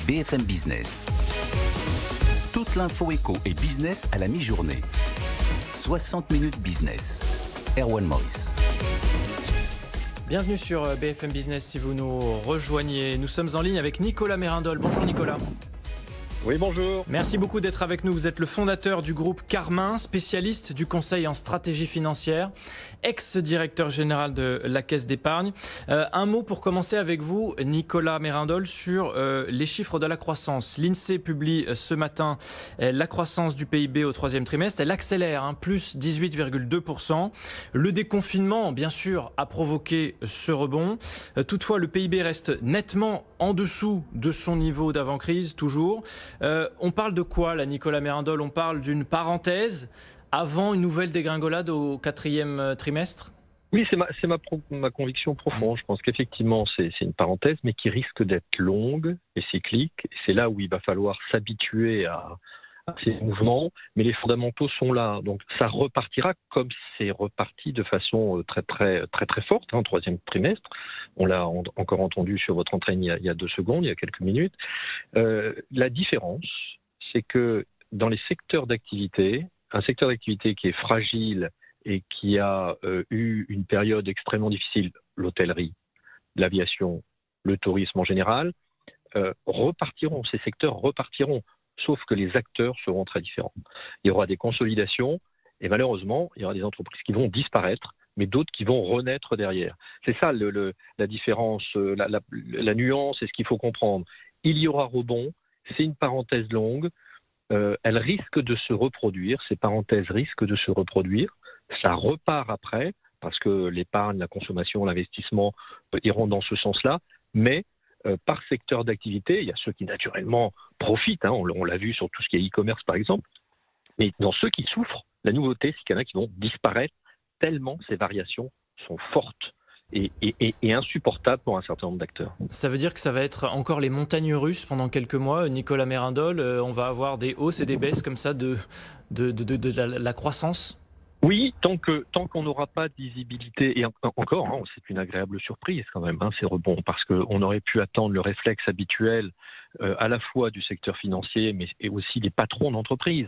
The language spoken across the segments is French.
BFM Business. Toute l'info éco et business à la mi-journée. 60 minutes business. Erwan Maurice. Bienvenue sur BFM Business si vous nous rejoignez. Nous sommes en ligne avec Nicolas Mérindol. Bonjour Nicolas. Oui, bonjour. Merci beaucoup d'être avec nous. Vous êtes le fondateur du groupe Carmin, spécialiste du conseil en stratégie financière, ex-directeur général de la Caisse d'épargne. Un mot pour commencer avec vous, Nicolas Mérindol, sur les chiffres de la croissance. L'INSEE publie ce matin la croissance du PIB au troisième trimestre. Elle accélère, plus 18,2%. Le déconfinement, bien sûr, a provoqué ce rebond. Toutefois, le PIB reste nettement en dessous de son niveau d'avant-crise, toujours. On parle de quoi là, Nicolas Mérindol? On parle d'une parenthèse avant une nouvelle dégringolade au quatrième trimestre? Oui, c'est ma conviction profonde. Je pense qu'effectivement, c'est une parenthèse, mais qui risque d'être longue et cyclique. C'est là où il va falloir s'habituer à ces mouvements, mais les fondamentaux sont là. Donc ça repartira comme c'est reparti de façon très forte, troisième trimestre. On l'a encore entendu sur votre entraîne il y a 2 secondes, il y a quelques minutes. La différence, c'est que dans les secteurs d'activité, un secteur d'activité qui est fragile et qui a eu une période extrêmement difficile, l'hôtellerie, l'aviation, le tourisme en général, ces secteurs repartiront. Sauf que les acteurs seront très différents. Il y aura des consolidations et malheureusement, il y aura des entreprises qui vont disparaître, mais d'autres qui vont renaître derrière. C'est ça la différence, la nuance et ce qu'il faut comprendre. Il y aura rebond, c'est une parenthèse longue, elle risque de se reproduire, ces parenthèses risquent de se reproduire, ça repart après, parce que l'épargne, la consommation, l'investissement iront dans ce sens-là, mais par secteur d'activité, il y a ceux qui naturellement profitent, on l'a vu sur tout ce qui est e-commerce par exemple, mais dans ceux qui souffrent, la nouveauté, c'est qu'il y en a qui vont disparaître tellement ces variations sont fortes et insupportables pour un certain nombre d'acteurs. Ça veut dire que ça va être encore les montagnes russes pendant quelques mois, Nicolas Mérindol, on va avoir des hausses et des baisses comme ça de la croissance? Oui, tant qu'on n'aura pas de visibilité, et encore, c'est une agréable surprise quand même, ces rebonds, parce qu'on aurait pu attendre le réflexe habituel à la fois du secteur financier, mais et aussi des patrons d'entreprise,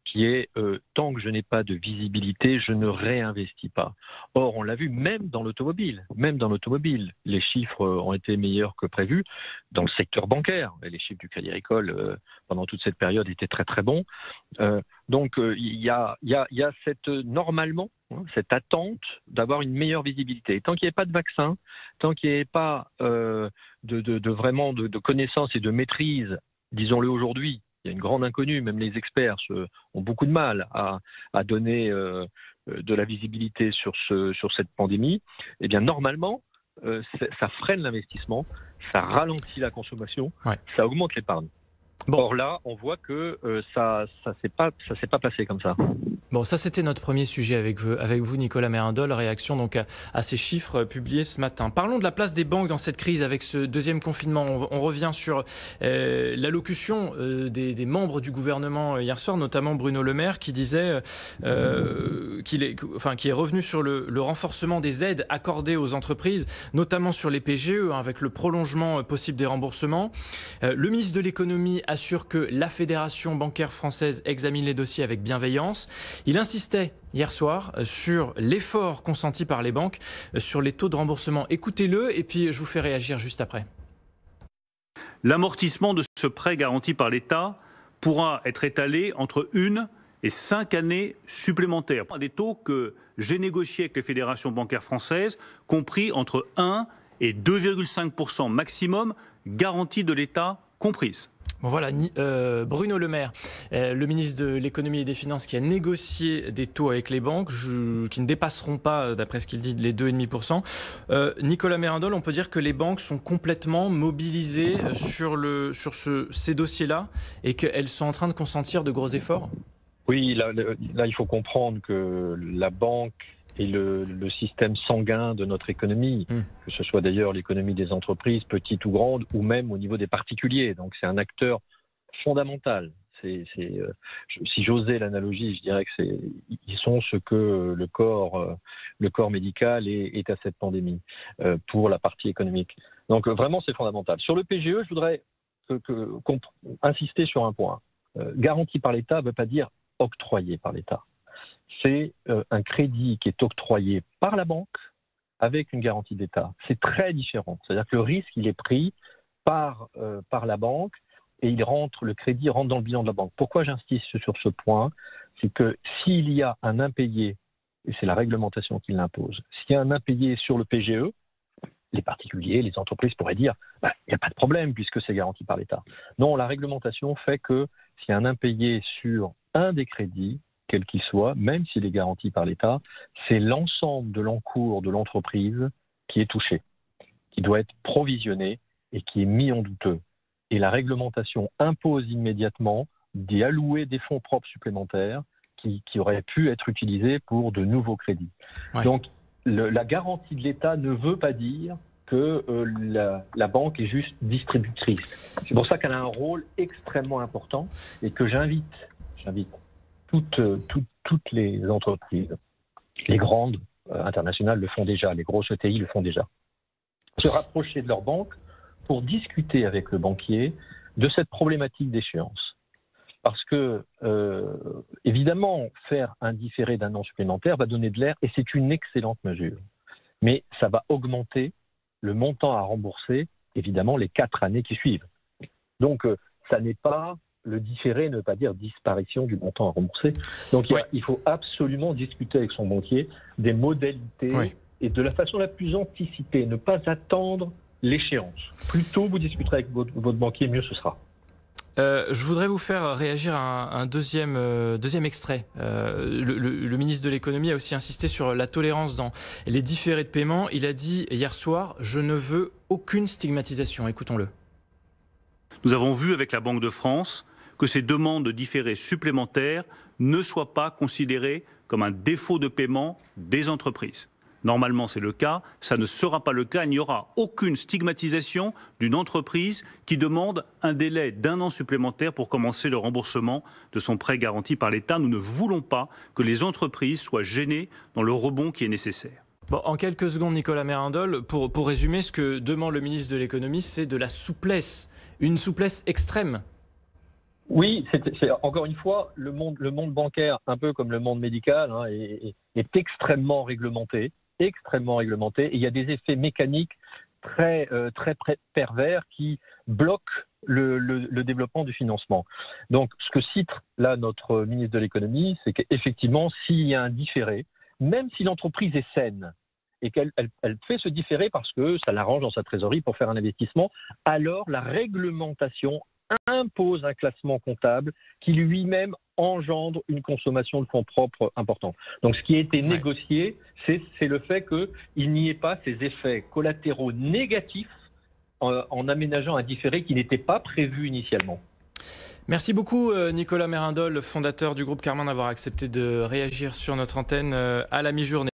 qui est tant que je n'ai pas de visibilité, je ne réinvestis pas. Or, on l'a vu même dans l'automobile. Les chiffres ont été meilleurs que prévu. Dans le secteur bancaire, les chiffres du Crédit Agricole pendant toute cette période étaient très très bons. Donc, il y a normalement cette attente d'avoir une meilleure visibilité. Et tant qu'il n'y ait pas de vaccin, tant qu'il n'y ait pas vraiment de connaissances et de maîtrise, disons-le aujourd'hui, il y a une grande inconnue, même les experts ont beaucoup de mal à donner de la visibilité sur cette pandémie. Eh bien, normalement, ça freine l'investissement, ça ralentit la consommation, ça augmente l'épargne. Bon. Or là, on voit que ça s'est pas passé comme ça. Bon, ça c'était notre premier sujet avec vous Nicolas Mérindol, réaction donc à ces chiffres publiés ce matin. Parlons de la place des banques dans cette crise avec ce deuxième confinement. On revient sur l'allocution des membres du gouvernement hier soir, notamment Bruno Le Maire, qui disait qui est revenu sur le renforcement des aides accordées aux entreprises, notamment sur les PGE, avec le prolongement possible des remboursements. Le ministre de l'économie assure que la Fédération bancaire française examine les dossiers avec bienveillance. Il insistait hier soir sur l'effort consenti par les banques sur les taux de remboursement. Écoutez-le et puis je vous fais réagir juste après. L'amortissement de ce prêt garanti par l'État pourra être étalé entre 1 et 5 années supplémentaires. Des taux que j'ai négociés avec les fédérations bancaires françaises, compris entre 1 et 2,5% maximum, garantie de l'État comprise. Bon voilà, Bruno Le Maire, le ministre de l'économie et des finances, qui a négocié des taux avec les banques qui ne dépasseront pas, d'après ce qu'il dit, les 2,5%. Nicolas Mérindol, on peut dire que les banques sont complètement mobilisées sur ces dossiers-là et qu'elles sont en train de consentir de gros efforts? Oui, là il faut comprendre que la banque et le système sanguin de notre économie, que ce soit d'ailleurs l'économie des entreprises, petites ou grandes, ou même au niveau des particuliers. Donc c'est un acteur fondamental. Si j'osais l'analogie, je dirais que ils sont ce que le corps médical est à cette pandémie pour la partie économique. Donc vraiment c'est fondamental. Sur le PGE, je voudrais insister sur un point. Garantie par l'État ne veut pas dire octroyé par l'État. C'est un crédit qui est octroyé par la banque avec une garantie d'État. C'est très différent. C'est-à-dire que le risque, il est pris par la banque et le crédit rentre dans le bilan de la banque. Pourquoi j'insiste sur ce point? C'est que s'il y a un impayé, et c'est la réglementation qui l'impose, s'il y a un impayé sur le PGE, les particuliers, les entreprises pourraient dire il n'y a pas de problème puisque c'est garanti par l'État. Non, la réglementation fait que s'il y a un impayé sur un des crédits, quel qu'il soit, même s'il est garanti par l'État, c'est l'ensemble de l'encours de l'entreprise qui est touché, qui doit être provisionné et qui est mis en douteux. Et la réglementation impose immédiatement d'y allouer des fonds propres supplémentaires qui auraient pu être utilisés pour de nouveaux crédits. Ouais. Donc, la garantie de l'État ne veut pas dire que la banque est juste distributrice. C'est pour ça qu'elle a un rôle extrêmement important et que j'invite toutes les entreprises, les grandes internationales le font déjà, les grosses ETI le font déjà, se rapprocher de leur banque pour discuter avec le banquier de cette problématique d'échéance. Parce que, évidemment, faire un différé d'un an supplémentaire va donner de l'air et c'est une excellente mesure. Mais ça va augmenter le montant à rembourser, évidemment, les 4 années qui suivent. Donc, ça n'est pas, le différé ne veut pas dire disparition du montant à rembourser. Donc, il faut absolument discuter avec son banquier des modalités et de la façon la plus anticipée, ne pas attendre l'échéance. Plus tôt vous discuterez avec votre banquier, mieux ce sera. Je voudrais vous faire réagir à un deuxième extrait. Le ministre de l'économie a aussi insisté sur la tolérance dans les différés de paiement. Il a dit hier soir « Je ne veux aucune stigmatisation ». Écoutons-le. Nous avons vu avec la Banque de France que ces demandes de différés supplémentaires ne soient pas considérées comme un défaut de paiement des entreprises. Normalement, c'est le cas. Ça ne sera pas le cas. Il n'y aura aucune stigmatisation d'une entreprise qui demande un délai d'1 an supplémentaire pour commencer le remboursement de son prêt garanti par l'État. Nous ne voulons pas que les entreprises soient gênées dans le rebond qui est nécessaire. Bon, en quelques secondes, Nicolas Mérindol, pour résumer, ce que demande le ministre de l'économie, c'est de la souplesse, une souplesse extrême. Oui, c'est encore une fois, le monde bancaire, un peu comme le monde médical, est extrêmement réglementé. Et il y a des effets mécaniques très pervers qui bloquent le développement du financement. Donc, ce que cite là notre ministre de l'économie, c'est qu'effectivement, s'il y a un différé, même si l'entreprise est saine et qu'elle fait ce différé parce que ça l'arrange dans sa trésorerie pour faire un investissement, alors la réglementation impose un classement comptable qui lui-même engendre une consommation de fonds propres importante. Donc ce qui a été négocié, c'est le fait qu'il n'y ait pas ces effets collatéraux négatifs en aménageant un différé qui n'était pas prévu initialement. Merci beaucoup Nicolas Mérindol, fondateur du groupe Carmin, d'avoir accepté de réagir sur notre antenne à la mi-journée.